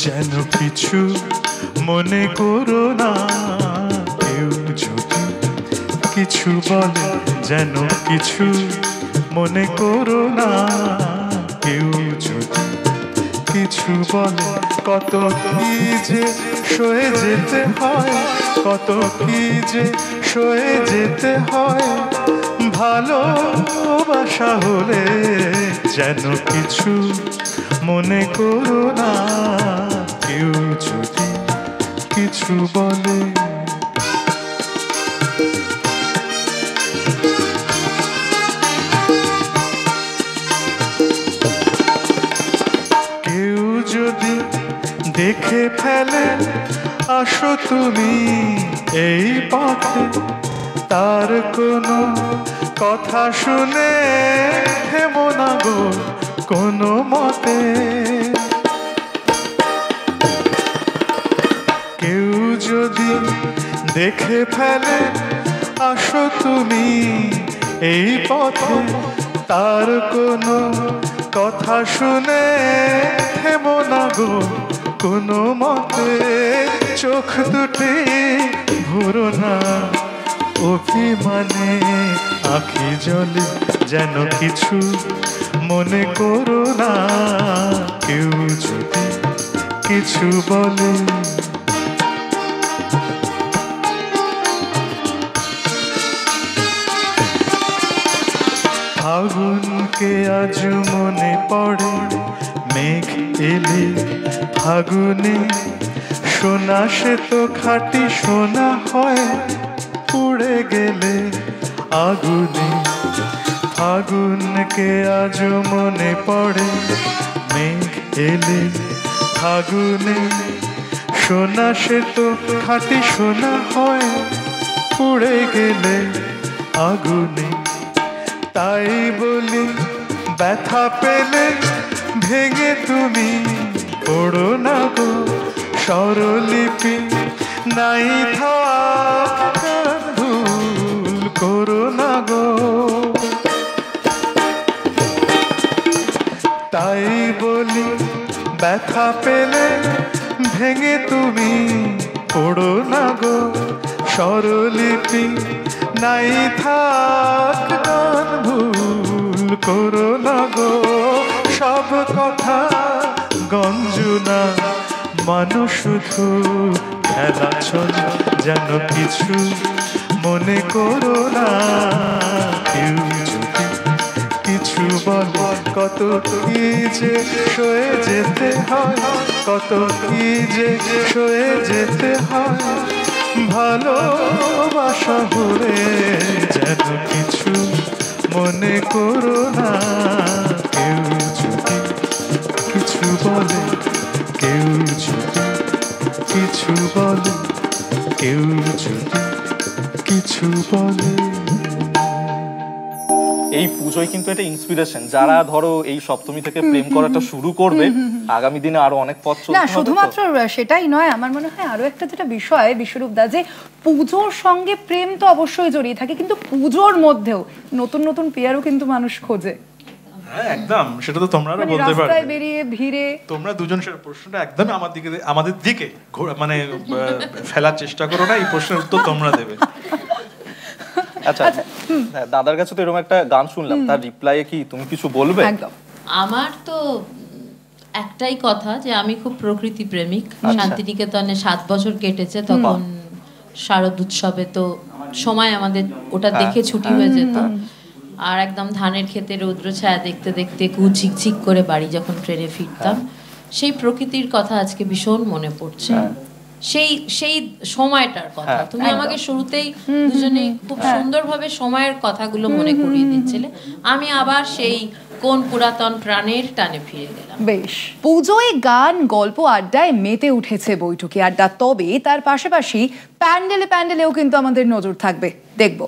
যেন কিছু মনে করো না, কেউ যদি কিছু বলে যেন কিছু মনে করো না, কেউ যদি কিছু বলে। কত কি যে সয়ে যেতে হয়, কত কি যে সয়ে যেতে হয়, ভালোবাসা হলে যেন কিছু মনে করো না, কেউ যদি কিছু বলে। কেউ যদি দেখে ফেলে আসো তুমি এই পথে, তার কোনো কথা শুনে থেমো না গো কোনো মতে। কেউ যদি দেখে ফেলে আসো তুমি এই পথে, তার কোনো কথা শুনে থেমো না গো কোনো মতে। চোখ দুটি ভরো না অভিমানে, আঁখি জলে যেন কিছু মনে করো না, কেউ যদি কিছু বলে। ফাগুনকে আজ মনে পড়ে, মেঘ এলে ফাগুনে, সোনা সে তো খাঁটি সোনা হয়, পুড়ে গেলে আগুনে। ফাগুনকে আজ মনে পড়ে, মেঘ এলে ফাগুনে, সোনা সে তো খাঁটি সোনা হয়, পুড়ে গেলে আগুনে। তাই বলি ব্যথা পেলে ভেঙে তুমি পড়ো না গো স্বরলিপি, নাই থাক ভুল করো না গো। তাই বলি ব্যথা পেলে ভেঙে তুমি পড়ো না গো স্বরলিপি, নাই থাক ভুল করো না গো। সব কথা গঞ্জনা মানুষ শুধু খেলা চলে, যেন কিছু মনে করো না, কেউ যদি কিছু বলে। কত কি যে সয়ে যেতে হয়, কত কি যে সয়ে যেতে হয়, ভালোবাসা হলে যেন কিছু মনে করো না, কেউ যদি কিছু বলে, কেউ যদি কিছু বলে, কেউ যদি কিছু বলে। এই পুজোয় কিন্তু একটা ইন্সপিরেশন, যারা ধরো এই সপ্তমী থেকে প্রেম করাটা শুরু করবে, আগামী দিনে আরো অনেক পথ চলতে হবে। না শুধুমাত্র সেটাই নয়, আমার মনে হয় আরো একটা যেটা বিষয় বিশ্বরূপ দা, যে পুজোর সঙ্গে প্রেম তো অবশ্যই জড়িয়ে থাকে, কিন্তু পুজোর মধ্যেও নতুন নতুন পেয়ারও কিন্তু মানুষ খোঁজে। হ্যাঁ একদম, সেটা তো তোমরা বলতে পারবে। রাস্তায় বেরিয়ে ভিড়ে তোমরা দুজন প্রশ্নটা একদম আমাদের দিকে মানে ফেলার চেষ্টা করো না, এই প্রশ্নের উত্তর তোমরা দেবে। আচ্ছা দাদার কাছে তো এরকম একটা গান শুনলাম, তার রিপ্লাইয়ে কি তুমি কিছু বলবে? আমার তো একটাই কথা, যে আমি খুব প্রকৃতি প্রেমিক। শান্তিনিকেতনে 7 বছর কেটেছে, তখন শারদ উৎসবে তো সময় আমাদের ওটা দেখে ছুটি হয়ে যেত, আর একদম ধানের ক্ষেতে রৌদ্র ছায়া দেখতে দেখতে ঝিকঝিক করে বাড়ি যখন ট্রেনে ফিরতাম, সেই প্রকৃতির কথা আজকে ভীষণ মনে পড়ছে। সেই সেই সময়টার কথা তুমি আমাকে শুরুতেই দুজনে খুব সুন্দরভাবে সময়ের কথাগুলো মনে করিয়ে দিচ্ছিলে, আমি আবার সেই কোন পুরাতন প্রাণের টানে ফিরে গেলাম। বেশ, পুজোয় গান গল্প আড্ডায় মেতে উঠেছে বৈঠকি আড্ডা, তবে তার পাশাপাশি প্যান্ডেলেও কিন্তু আমাদের নজর থাকবে, দেখবো।